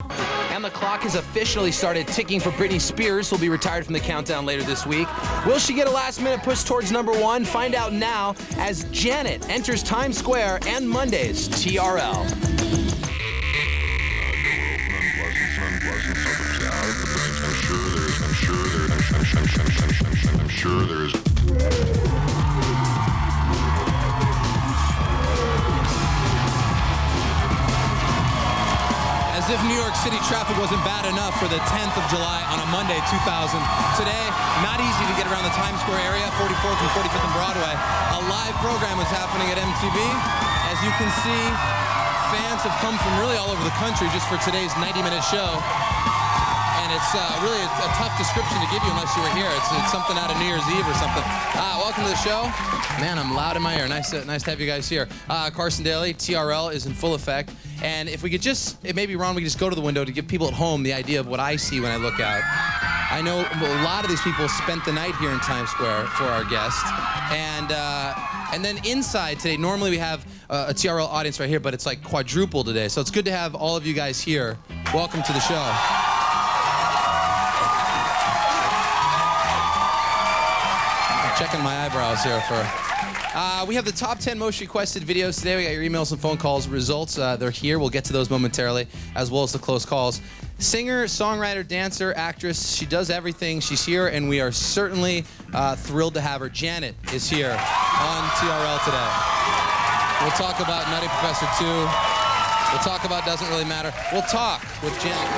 And the clock has officially started ticking for Britney Spears, who'll be retired from the countdown later this week. Will she get a last-minute push towards #1? Find out now as Janet enters Times Square and Monday's TRL. I'm sure there is. As if New York City traffic wasn't bad enough for the 10th of July on a Monday, 2000. Today, not easy to get around the Times Square area, 44th and 45th and Broadway. A live program is happening at MTV. As you can see, fans have come from really all over the country just for today's 90-minute show. And it's really a tough description to give you unless you were here. It's something out of New Year's Eve or something. Welcome to the show. Man, I'm loud in my ear. Nice to have you guys here. Carson Daly, TRL is in full effect. And if we could just, it may be wrong, we could just go to the window to give people at home the idea of what I see when I look out. I know a lot of these people spent the night here in Times Square for our guest. And then inside today, normally we have a TRL audience right here, but it's like quadruple today. So it's good to have all of you guys here. Welcome to the show. Checking my eyebrows here for... we have the top 10 most requested videos today. We got your emails and phone calls results. They're here. We'll get to those momentarily, as well as the close calls. Singer, songwriter, dancer, actress. She does everything. She's here, and we are certainly thrilled to have her. Janet is here on TRL today. We'll talk about Nutty Professor 2. We'll talk about Doesn't Really Matter. We'll talk with Janet.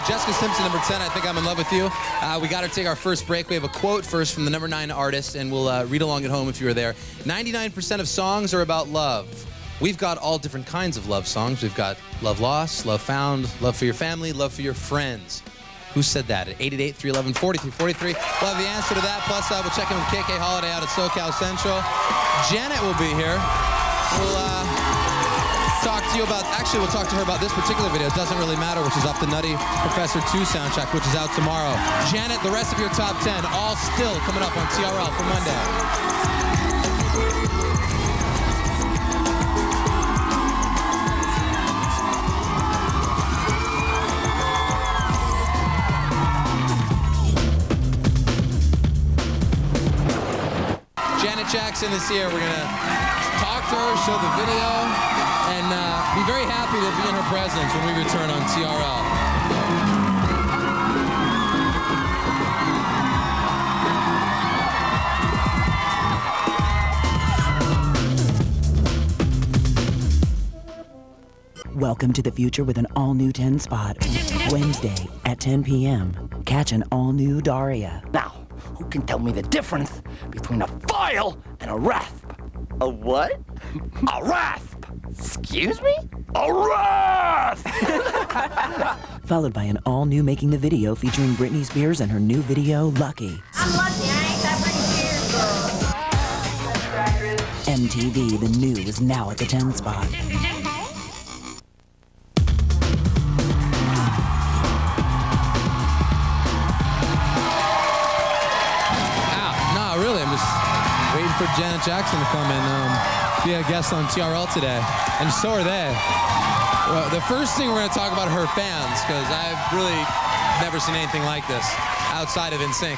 Jessica Simpson, number 10, I Think I'm in Love with You. We got to take our first break. We have a quote first from the number 9 artist, and we'll read along at home if you were there. 99% of songs are about love. We've got all different kinds of love songs. We've got love lost, love found, love for your family, love for your friends. Who said that? At 888-311-4343. We'll have the answer to that. Plus, we'll check in with KK Holiday out at SoCal Central. Janet will be here. We'll talk to you about, actually we'll talk to her about this particular video, Doesn't Really Matter, which is off the Nutty Professor 2 soundtrack, which is out tomorrow. Janet, the rest of your top 10, all still coming up on TRL for Monday. Janet Jackson is here. We're gonna talk to her, show the video, and be very happy to be in her presence when we return on TRL. Welcome to the future with an all-new 10 spot. Wednesday at 10 p.m. Catch an all-new Daria. Now, who can tell me the difference between a file and a rasp? A what? A rasp! Excuse me? A rasp! Followed by an all-new Making the Video featuring Britney Spears and her new video, Lucky. I'm lucky, I ain't that pretty girl. MTV, the new is now at the 10 spot. Waiting for Janet Jackson to come and be a guest on TRL today, and so are they. Well, the first thing we're going to talk about are her fans, because I've really never seen anything like this outside of NSYNC.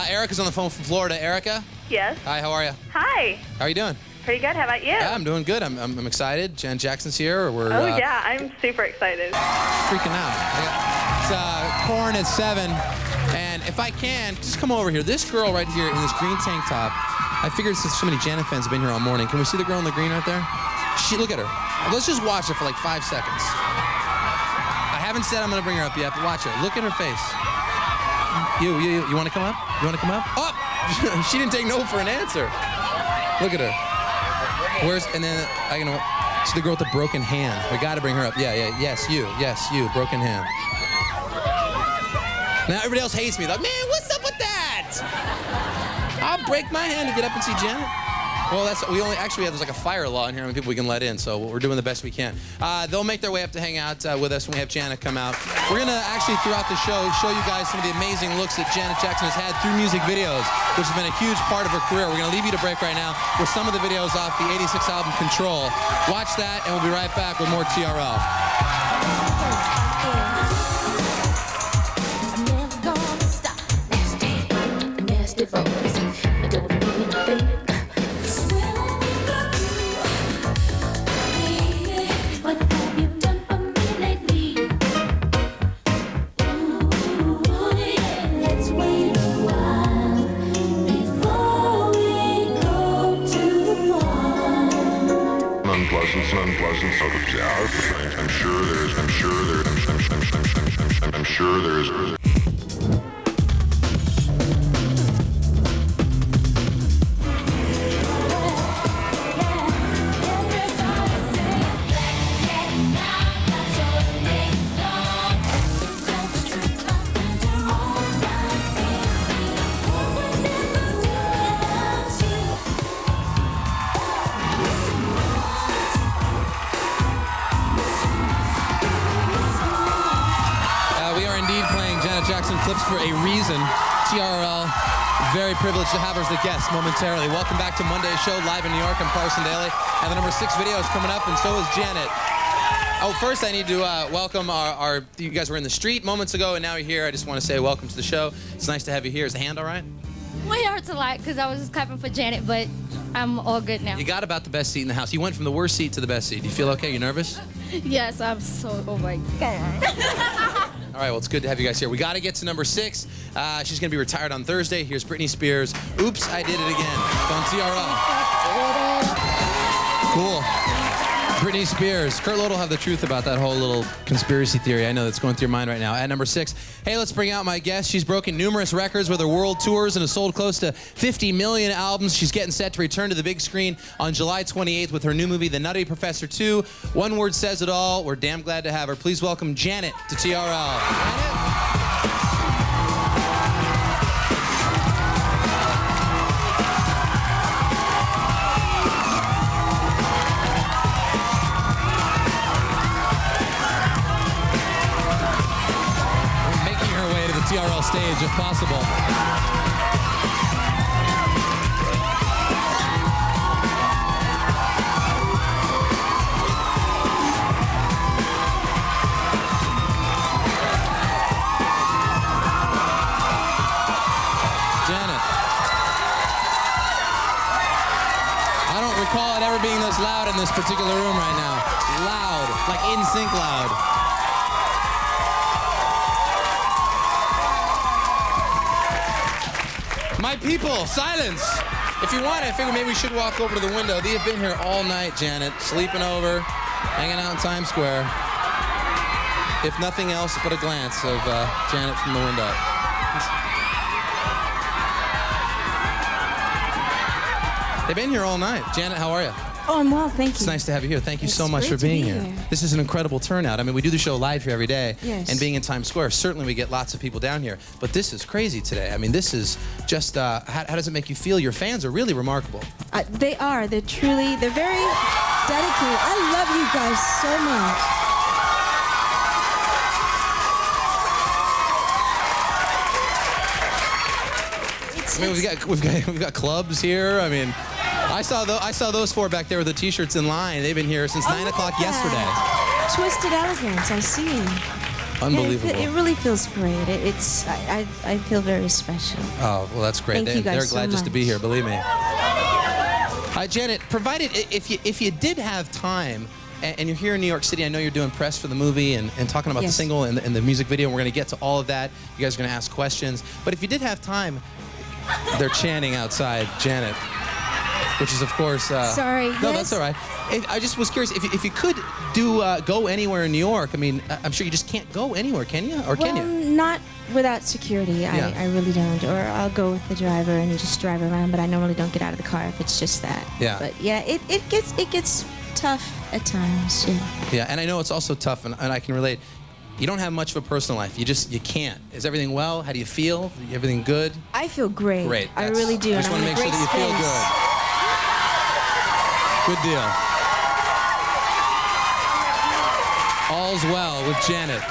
Erica's on the phone from Florida. Erica? Yes. Hi, how are you? Hi. How are you doing? Pretty good. How about you? Yeah, I'm doing good. I'm excited. Janet Jackson's here. We're yeah, I'm super excited. Freaking out. It's Korn at 7. And if I can, just come over here. This girl right here in this green tank top, I figured since so many Janet fans have been here all morning, can we see the girl in the green right there? Look at her. Let's just watch her for like 5 seconds. I haven't said I'm gonna bring her up yet, but watch her. Look at her face. You wanna come up? You wanna come up? Oh! She didn't take no for an answer. Look at her. And then, she's the girl with the broken hand. We gotta bring her up. Yes, you, broken hand. Now everybody else hates me. Like, man, what's up with that? I'll break my hand to get up and see Janet. Well, we only actually have, there's like a fire law in here, how many people we can let in, so we're doing the best we can. They'll make their way up to hang out with us when we have Janet come out. We're gonna actually, throughout the show you guys some of the amazing looks that Janet Jackson has had through music videos, which has been a huge part of her career. We're gonna leave you to break right now with some of the videos off the '86 album Control. Watch that, and we'll be right back with more TRL. I'm sure there's. Clips for a reason. TRL, very privileged to have her as the guest momentarily. Welcome back to Monday's show, live in New York. I'm Carson Daly. And the number 6 video is coming up, and so is Janet. Oh, first I need to welcome our you guys were in the street moments ago, and now you're here. I just want to say welcome to the show. It's nice to have you here. Is the hand all right? Well, it hurts a lot because I was just clapping for Janet, but I'm all good now. You got about the best seat in the house. You went from the worst seat to the best seat. Do you feel okay? You nervous? Yes, I'm so, oh my God. All right, well, it's good to have you guys here. We got to get to number 6. She's going to be retired on Thursday. Here's Britney Spears. Oops, I Did It Again. It's on TRL. Cool. Britney Spears. Kurt Lode'll have the truth about that whole little conspiracy theory I know that's going through your mind right now. At number 6, hey, let's bring out my guest. She's broken numerous records with her world tours and has sold close to 50 million albums. She's getting set to return to the big screen on July 28th with her new movie, The Nutty Professor 2. One word says it all. We're damn glad to have her. Please welcome Janet to TRL. Janet? TRL stage, if possible. Janet. I don't recall it ever being this loud in this particular room right now. Loud, like in sync loud. My people, silence. If you want, I figure maybe we should walk over to the window. They have been here all night, Janet, sleeping over, hanging out in Times Square. If nothing else but a glance of Janet from the window. They've been here all night. Janet, how are you? Oh, I'm well, thank you. It's nice to have you here. Thank you It's so much for great to being be here. here. This is an incredible turnout. I mean, we do the show live here every day. Yes. And being in Times Square, certainly we get lots of people down here. But this is crazy today. I mean, this is just, how does it make you feel? Your fans are really remarkable. They are. They're very dedicated. I love you guys so much. I mean, we've got clubs here. I mean, I saw those 4 back there with the T-shirts in line. They've been here since 9 o'clock yesterday. Twisted Elegance, I see. Unbelievable. Yeah, it really feels great. I feel very special. Oh, well, that's great. Thank you guys They're so glad just to be much. here, believe me. Janet, provided if you did have time, and you're here in New York City, I know you're doing press for the movie and talking about the Yes. single and the music video, and we're going to get to all of that. You guys are going to ask questions. But if you did have time, they're chanting outside, Janet. Which is, of course... Sorry. No, yes? that's all right. I just was curious, if you could go anywhere in New York, I mean, I'm sure you just can't go anywhere, can you? Or can you? Not without security. Yeah. I really don't. Or I'll go with the driver and just drive around, but I normally don't get out of the car if it's just that. Yeah. But yeah, it gets tough at times. Yeah. Yeah, and I know it's also tough, and I can relate. You don't have much of a personal life. You can't. Is everything well? How do you feel? Everything good? I feel great. Great. I really do. I just and want to I'm make in a sure that you great feel space. good. Good deal. All's well with Janet.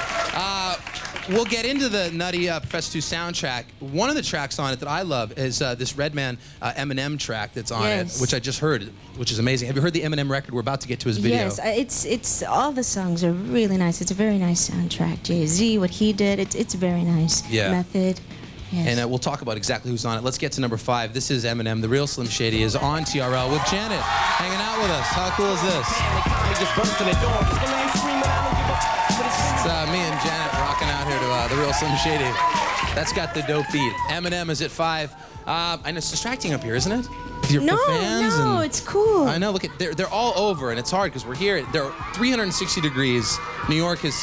We'll get into the Nutty Professor 2 soundtrack. One of the tracks on it that I love is this Redman Eminem track that's on it, which I just heard, which is amazing. Have you heard the Eminem record? We're about to get to his video. Yes, it's all the songs are really nice. It's a very nice soundtrack. Jay-Z, what he did, it's very nice. Yeah. Method. Yes. And we'll talk about exactly who's on it. Let's get to number 5. This is Eminem. The real Slim Shady is on TRL with Janet, hanging out with us. How cool is this? It's me and Janet rocking out here to the real Slim Shady. That's got the dope beat. Eminem is at 5. And it's distracting up here, isn't it? with your fans? No, it's cool. I know. Look at they're all over, and it's hard because we're here. They're 360 degrees. New York has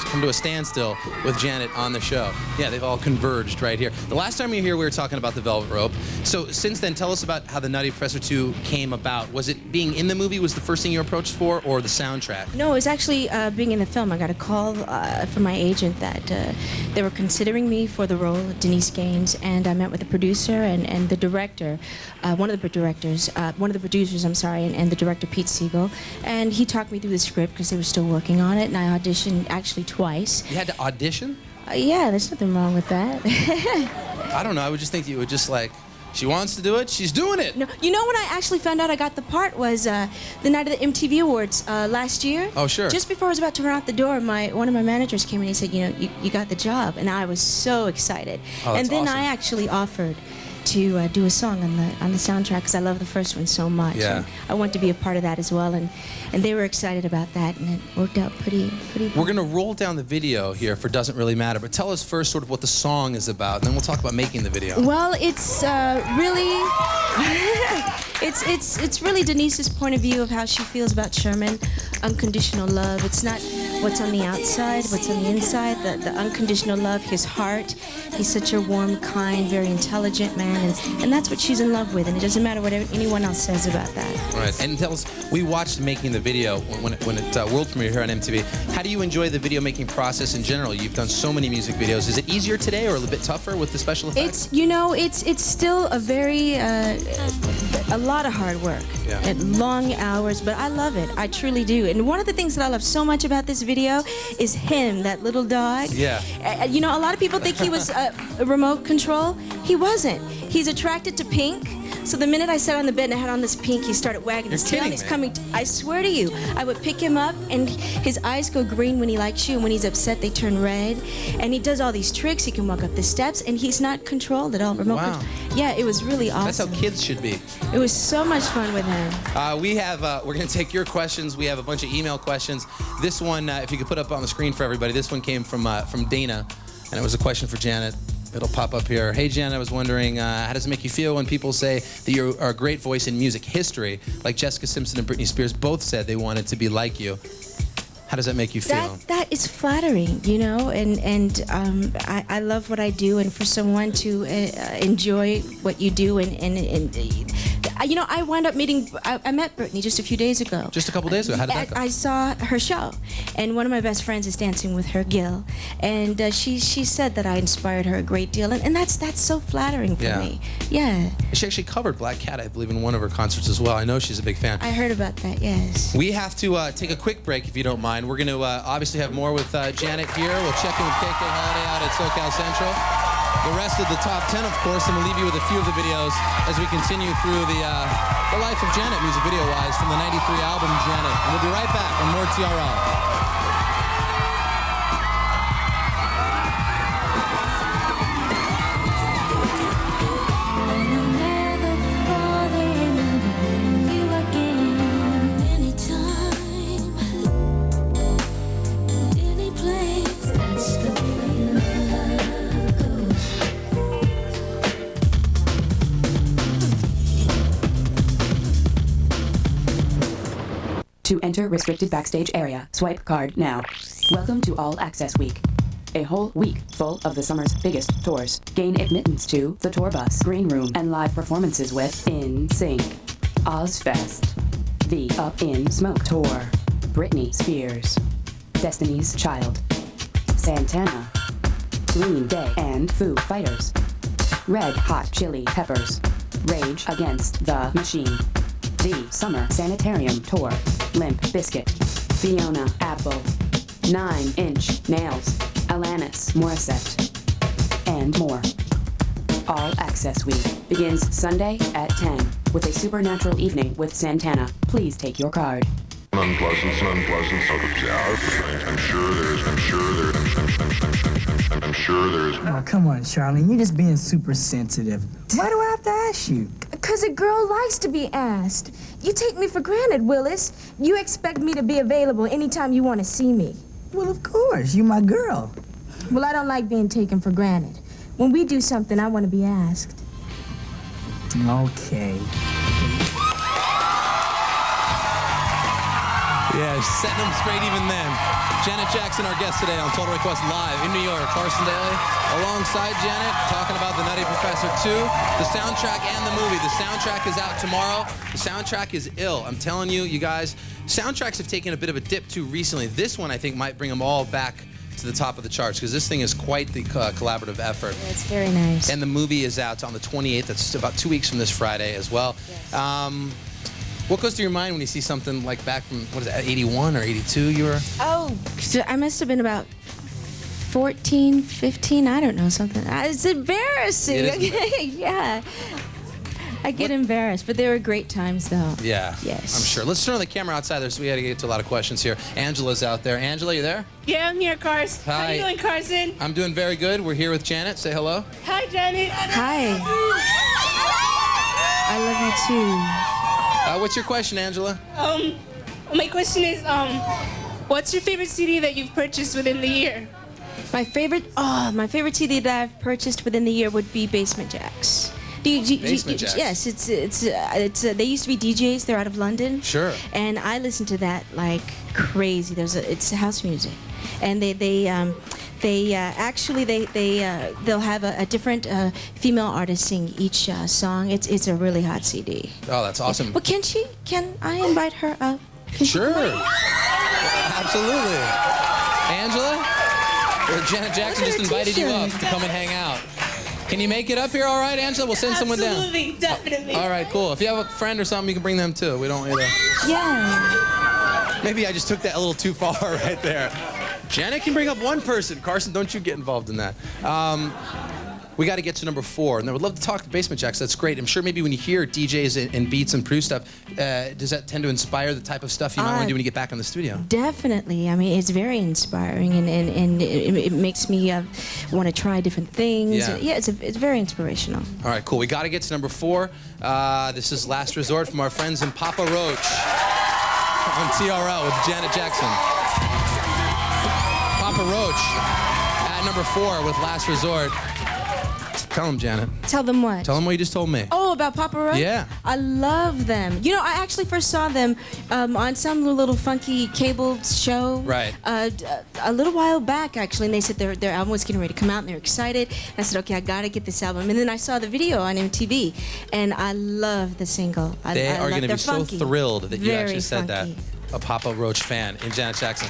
come to a standstill with Janet on the show. Yeah, they've all converged right here. The last time you were here, we were talking about the Velvet Rope. So since then, tell us about how the Nutty Professor 2 came about. Was it being in the movie was the first thing you approached for, or the soundtrack? No, it was actually being in the film. I got a call from my agent that they were considering me for the role of Denise Gaines, and I met with the producer and the director, one of the producers, I'm sorry, and the director, Pete Siegel, and he talked me through the script because they were still working on it, and I auditioned actually twice. You had to audition? Yeah, there's nothing wrong with that. I don't know. I would just think you would just like, she wants to do it, she's doing it. No, you know when I actually found out I got the part was the night of the MTV Awards last year. Oh, sure. Just before I was about to run out the door, one of my managers came in and he said, you know, you got the job, and I was so excited. Oh, that's and then awesome. I actually offered to do a song on the soundtrack because I love the first one so much. Yeah. And I want to be a part of that as well, and they were excited about that, and it worked out pretty. We're gonna roll down the video here for Doesn't Really Matter, but tell us first sort of what the song is about, and then we'll talk about making the video. Well, it's really, it's really Denise's point of view of how she feels about Sherman. Unconditional love. It's not what's on the outside, what's on the inside. The unconditional love, his heart. He's such a warm, kind, very intelligent man, and that's what she's in love with. And it doesn't matter what anyone else says about that. Right. And tell us, we watched making the video when it world premiered here on MTV. How do you enjoy the video making process in general? You've done so many music videos. Is it easier today or a little bit tougher with the special effects? It's still a very a lot of hard work and long hours, but I love it. I truly do. And one of the things that I love so much about this video is him, that little dog. Yeah. You know, a lot of people think he was a remote control. He wasn't. He's attracted to pink. So the minute I sat on the bed and I had on this pink, he started wagging his tail. He's coming. I swear to you, I would pick him up, and his eyes go green when he likes you, and when he's upset, they turn red. And he does all these tricks. He can walk up the steps, and he's not controlled at all. Remote control. Yeah, it was really awesome. That's how kids should be. It was so much fun with him. We're going to take your questions. We have a bunch of email questions. This one, if you could put up on the screen for everybody, this one came from Dana, and it was a question for Janet. It'll pop up here. Hey, Janet, I was wondering, how does it make you feel when people say that you are a great voice in music history, like Jessica Simpson and Britney Spears both said they wanted to be like you? How does that make you feel? That is flattering, you know, and I love what I do, and for someone to enjoy what you do, and you know, I wound up meeting, I met Britney just a few days ago. Just a couple days ago? How did that go? I saw her show, and one of my best friends is dancing with her, Gil, and she said that I inspired her a great deal, and that's so flattering for me. Yeah. She actually covered Black Cat, I believe, in one of her concerts as well. I know she's a big fan. I heard about that, yes. We have to take a quick break, if you don't mind. We're going to obviously have more with Janet here. We'll check in with KK Holiday out at SoCal Central. The rest of the top 10, of course, and we'll leave you with a few of the videos as we continue through the life of Janet, music video-wise, from the '93 album Janet. And we'll be right back on more TRL. To enter restricted backstage area, swipe card now. Welcome to All Access Week. A whole week full of the summer's biggest tours. Gain admittance to the tour bus, green room, and live performances with In Sync, Ozfest, The Up in Smoke Tour, Britney Spears, Destiny's Child, Santana, Green Day and Foo Fighters, Red Hot Chili Peppers, Rage Against the Machine, The Summer Sanitarium Tour, Limp Bizkit, Fiona Apple, 9 Inch Nails, Alanis Morissette, and more. All Access Week begins Sunday at 10 with a supernatural evening with Santana. Please take your card. Unpleasant. I'm sure there's. Oh, come on, Charlene. You're just being super sensitive. Why do I have to ask you? Because a girl likes to be asked. You take me for granted, Willis. You expect me to be available anytime you want to see me. Well, of course. You're my girl. Well, I don't like being taken for granted. When we do something, I want to be asked. Okay. Yeah, setting them straight even then. Janet Jackson, our guest today on Total Request Live in New York. Carson Daly, alongside Janet, talking about The Nutty Professor 2, the soundtrack and the movie. The soundtrack is out tomorrow. The soundtrack is ill. I'm telling you, you guys, soundtracks have taken a bit of a dip too recently. This one, I think, might bring them all back to the top of the charts because this thing is quite the collaborative effort. Yeah, it's very nice. And the movie is out on the 28th. That's about 2 weeks from this Friday as well. Yes. What goes through your mind when you see something like back from, what is it, 81 or 82 you were? Oh, so I must have been about 14, 15, I don't know, something. It's embarrassing. It is. Yeah. I get embarrassed, but they were great times, though. Yeah. Yes. I'm sure. Let's turn on the camera outside there, so we got to get to a lot of questions here. Angela's out there. Angela, you there? Yeah, I'm here, Cars. Hi. How you doing, Carson? I'm doing very good. We're here with Janet. Say hello. Hi, Janet. Hi. I love you, too. What's your question, Angela? My question is, what's your favorite CD that you've purchased within the year? My favorite CD that I've purchased within the year would be Basement Jaxx. Basement Jaxx? Yes, it's they used to be DJs. They're out of London. Sure. And I listen to that like crazy. It's house music, and they'll have a different female artist sing each song. It's a really hot CD. Oh, that's awesome. Well, can I invite her up? Sure. Absolutely. Angela? Or Janet Jackson just invited you up to come and hang out. Can you make it up here all right, Angela? We'll send someone down. Absolutely, definitely. All right, cool. If you have a friend or something, you can bring them too. We don't either. Yeah. Maybe I just took that a little too far right there. Janet can bring up one person. Carson, don't you get involved in that. We got to get to number 4, and I would love to talk to Basement Jaxx. That's great. I'm sure maybe when you hear DJs and beats and produce stuff, does that tend to inspire the type of stuff you might want to do when you get back in the studio? Definitely. I mean, it's very inspiring, and it makes me want to try different things. Yeah. It's very inspirational. All right, cool. We got to get to number 4. This is Last Resort from our friends in Papa Roach on TRL with Janet Jackson. Papa Roach at number 4 with Last Resort. Tell them, Janet. Tell them what? Tell them what you just told me. Oh, about Papa Roach? Yeah. I love them. You know, I actually first saw them on some little funky cable show. Right. A little while back, actually, and they said their album was getting ready to come out, and they were excited. And I said, okay, I gotta get this album. And then I saw the video on MTV, and I love the single. They are going to be so thrilled that you actually said funky. that. A Papa Roach fan in Janet Jackson.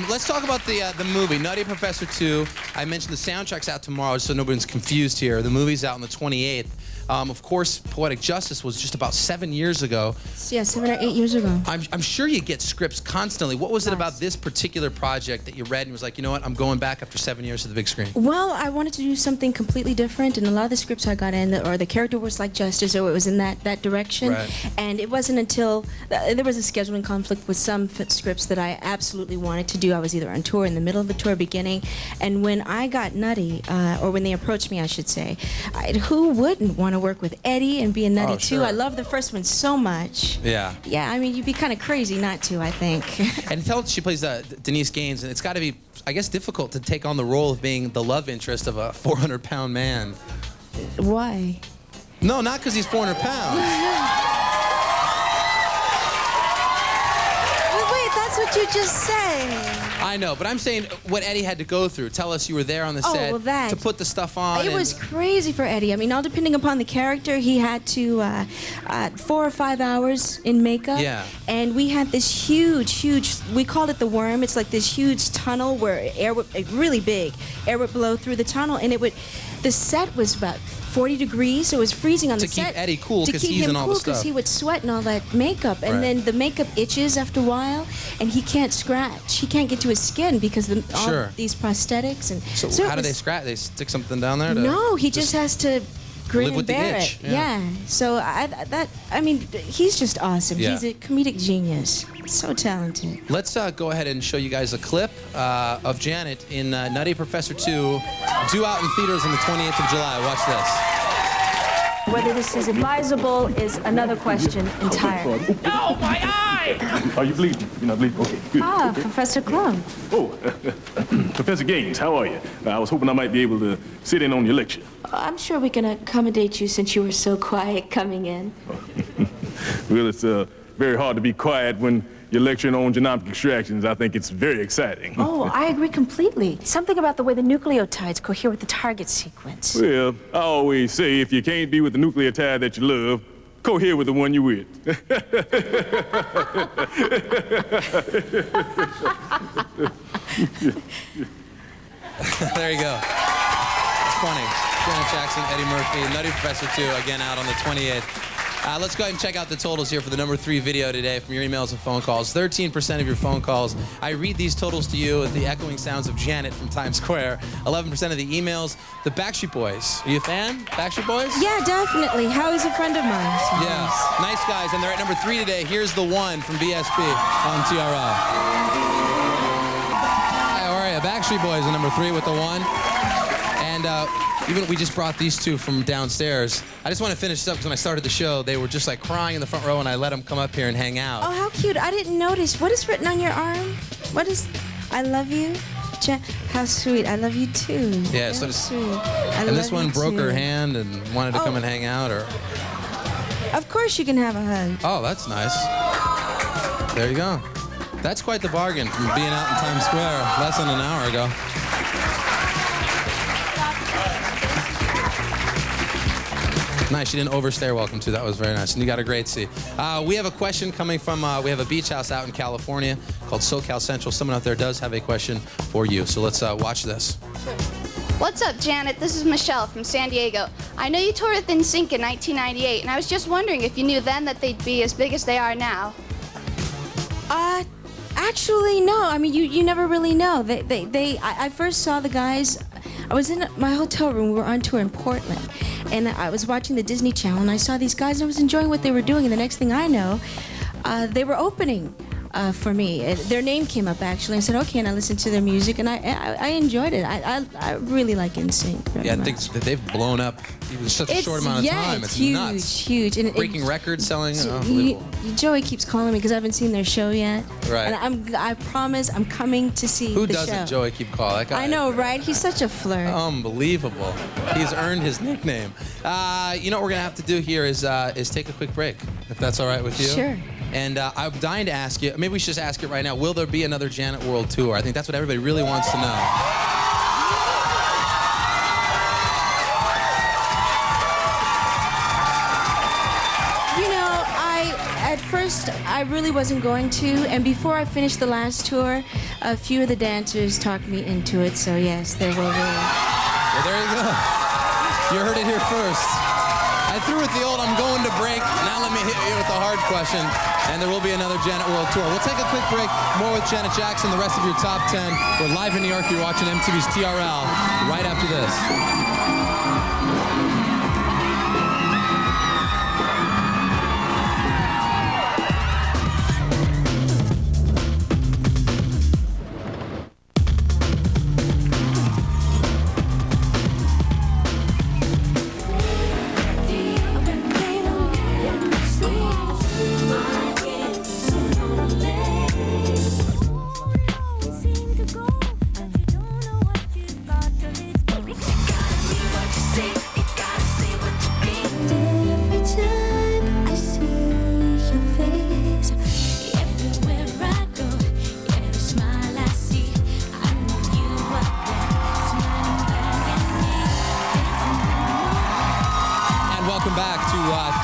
Let's talk about the movie, Nutty Professor 2. I mentioned the soundtrack's out tomorrow, so nobody's confused here. The movie's out on the 28th. Of course, Poetic Justice was just about 7 years ago. Yeah, 7 or 8 years ago. I'm sure you get scripts constantly. What was it about this particular project that you read and was like, you know what, I'm going back after 7 years to the big screen? Well, I wanted to do something completely different, and a lot of the scripts I got in, or the character was like Justice, or it was in that direction. Right. And it wasn't until there was a scheduling conflict with some scripts that I absolutely wanted to do. I was either on tour, in the middle of the tour, beginning, and when I got Nutty, or when they approached me, I should say, who wouldn't want to work with Eddie and be a Nutty too? Sure. I love the first one so much. Yeah. Yeah, I mean, you'd be kind of crazy not to, I think. And she plays Denise Gaines, and it's got to be, I guess, difficult to take on the role of being the love interest of a 400-pound man. Why? No, not because he's 400 pounds. That's what you just said. I know, but I'm saying what Eddie had to go through. Tell us you were there on the set to put the stuff on. It was crazy for Eddie. I mean, all depending upon the character, he had to 4 or 5 hours in makeup. Yeah. And we had this huge, we called it the worm. It's like this huge tunnel where air would, really big, air would blow through the tunnel, and the set was about 40 degrees, so it was freezing on the set. To keep Eddie cool, because he's in all the stuff. Because he would sweat and all that makeup, and then the makeup itches after a while, and he can't scratch. He can't get to his skin because of all these prosthetics. And so how do they scratch? They stick something down there? No, he just has to grin and bear it. Yeah. So I mean, he's just awesome. Yeah. He's a comedic genius. So talented. Let's go ahead and show you guys a clip of Janet in Nutty Professor 2, due out in theaters on the 28th of July. Watch this. Whether this is advisable is another question entirely. Oh, my eye! Are you bleeding? You're not bleeding? Okay, good. Ah, Okay. Professor Klumps. Oh, Professor Gaines, how are you? I was hoping I might be able to sit in on your lecture. I'm sure we can accommodate you since you were so quiet coming in. Well, it's very hard to be quiet when you're lecturing on genomic extractions. I think it's very exciting. Oh, I agree completely. Something about the way the nucleotides cohere with the target sequence. Well, I always say if you can't be with the nucleotide that you love, cohere with the one you're with. There you go. It's funny. Janet Jackson, Eddie Murphy, Nutty Professor 2, again out on the 28th. Let's go ahead and check out the totals here for the number 3 video today from your emails and phone calls. 13% of your phone calls. I read these totals to you with the echoing sounds of Janet from Times Square. 11% of the emails. The Backstreet Boys. Are you a fan? Backstreet Boys? Yeah, definitely. Howie's a friend of mine. Yeah. Nice guys. And they're at number 3 today. Here's the one from BSB on TRL. Hi, how are you? Backstreet Boys are number 3 with the one. And even we just brought these two from downstairs. I just want to finish this up because when I started the show, they were just like crying in the front row and I let them come up here and hang out. Oh, how cute. I didn't notice. What is written on your arm? What is... I love you? How sweet. I love you too. Yeah, so sweet. And this one broke her hand and wanted to come and hang out, or... Of course you can have a hug. Oh, that's nice. There you go. That's quite the bargain from being out in Times Square less than an hour ago. Nice, you didn't overstay welcome to. That was very nice, and you got a great seat. We have a question coming from, we have a beach house out in California called SoCal Central. Someone out there does have a question for you, so let's watch this. What's up, Janet? This is Michelle from San Diego. I know you toured with NSYNC in 1998, and I was just wondering if you knew then that they'd be as big as they are now. Actually, no. I mean, you never really know. I first saw the guys, I was in my hotel room, we were on tour in Portland, and I was watching the Disney Channel, and I saw these guys, and I was enjoying what they were doing, and the next thing I know, they were opening for me. Their name came up, actually. I said, okay, and I listened to their music, and I enjoyed it. I really like NSYNC. Yeah, I think that they've blown up in such a short amount of time. It's huge, nuts. huge. And breaking records, selling. Unbelievable. Joey keeps calling me because I haven't seen their show yet. Right. And I promise I'm coming to see the show. Who doesn't Joey keep calling? That guy, I know, right? He's such a flirt. Unbelievable. He's earned his nickname. You know what we're gonna have to do here is take a quick break, if that's all right with you. Sure. And I'm dying to ask you, maybe we should just ask it right now, will there be another Janet World Tour? I think that's what everybody really wants to know. You know, at first, I really wasn't going to, and before I finished the last tour, a few of the dancers talked me into it, so yes, there will be. Well, there you go. You heard it here first. I threw with the old, I'm going to break. Now let me hit you with the hard question. And there will be another Janet World Tour. We'll take a quick break. More with Janet Jackson, the rest of your top 10. We're live in New York. You're watching MTV's TRL right after this.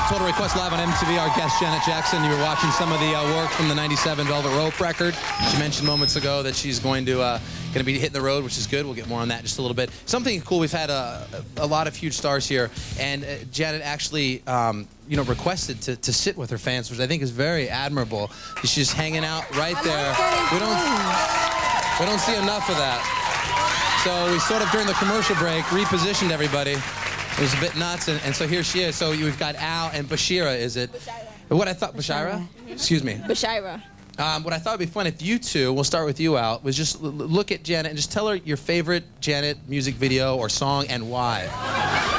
Total Request live on MTV. Our guest, Janet Jackson. You were watching some of the work from the '97 Velvet Rope record. She mentioned moments ago that she's going to be hitting the road, which is good. We'll get more on that in just a little bit. Something cool. We've had a lot of huge stars here, and Janet actually, requested to sit with her fans, which I think is very admirable. She's just hanging out right there. We don't see enough of that. So we sort of during the commercial break repositioned everybody. It was a bit nuts, and so here she is. So we've got Al and Bashira, is it? Bashira. What I thought, Bashira? Excuse me. Bashira. What I thought would be fun if you two, we'll start with you, Al, was just look at Janet and just tell her your favorite Janet music video or song and why.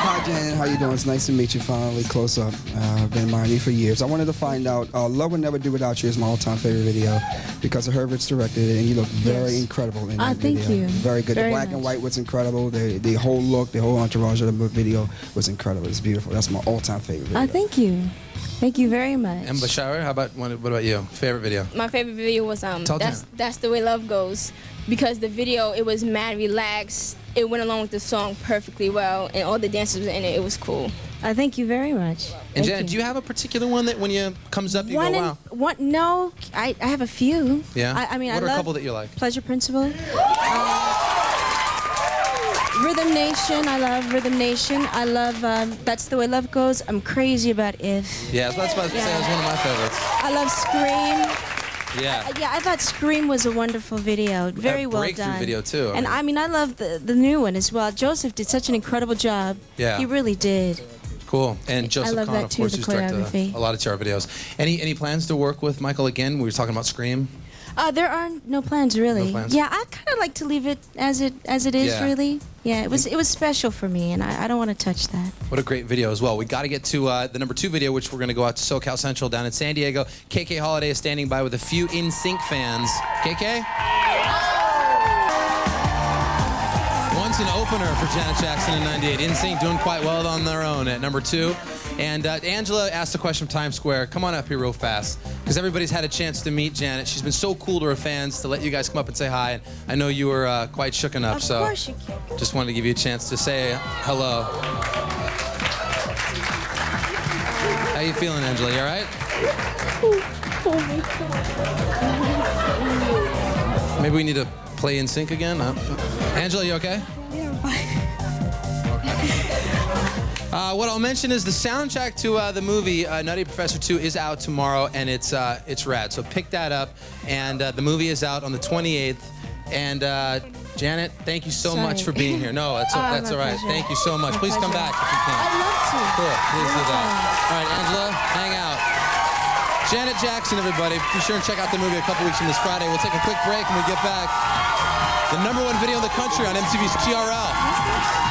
Hi, Jan. How you doing? It's nice to meet you finally, close up. I've been admiring you for years. I wanted to find out, Love Will Never Do Without You is my all-time favorite video because of Herbert's directed it, and you look very incredible in that video. Thank you. Very good. Very the black much. and white was incredible. The whole look, the whole entourage of the video was incredible. It's beautiful. That's my all-time favorite video. Thank you. Thank you very much. And Bashara, what about you? Favorite video? My favorite video was That's the Way Love Goes, because the video, it was mad relaxed. It went along with the song perfectly well, and all the dancers were in it. It was cool. Thank you very much. And Janet, do you have a particular one that when you comes up you go, wow? No, I have a few. Yeah? I mean, what I are love a couple that you like? Pleasure Principle. Rhythm Nation, I love Rhythm Nation. I love That's the Way Love Goes. I'm crazy about If. Yeah, that's what I was about to say. It was one of my favorites. I love Scream. Yeah. Yeah, I thought Scream was a wonderful video. Very well breakthrough done. video too. And I mean, I love the new one as well. Joseph did such an incredible job. Yeah. He really did. Cool. And Joseph love Kahn, that of too, course, the who's directed choreography. a lot of TR videos. Any plans to work with Michael again? We were talking about Scream. There are no plans really. No plans? Yeah, I kind of like to leave it as it is Yeah. really. Yeah, it was special for me, and I don't want to touch that. What a great video as well. We got to get to the number 2 video, which we're going to go out to SoCal Central down in San Diego. KK Holiday is standing by with a few NSYNC fans. KK? Once an opener for Janet Jackson in '98. NSYNC doing quite well on their own at number 2. And Angela asked a question from Times Square. Come on up here real fast, because everybody's had a chance to meet Janet. She's been so cool to her fans to let you guys come up and say hi. And I know you were quite shooken up, so Of course you can. just wanted to give you a chance to say hello. How you feeling, Angela? You all right? Maybe we need to play in sync again? Angela, you okay? Yeah, I'm fine. What I'll mention is the soundtrack to the movie Nutty Professor 2 is out tomorrow, and it's rad. So pick that up. And the movie is out on the 28th. And Janet, thank you so much for being here. No, that's all right. pleasure. Thank you so much. My Please come pleasure. back if you can. I'd love to. Cool. Please do that. All right, Angela, hang out. Janet Jackson, everybody. Be sure and check out the movie a couple weeks from this Friday. We'll take a quick break and we get back. The #1 video in the country on MTV's TRL.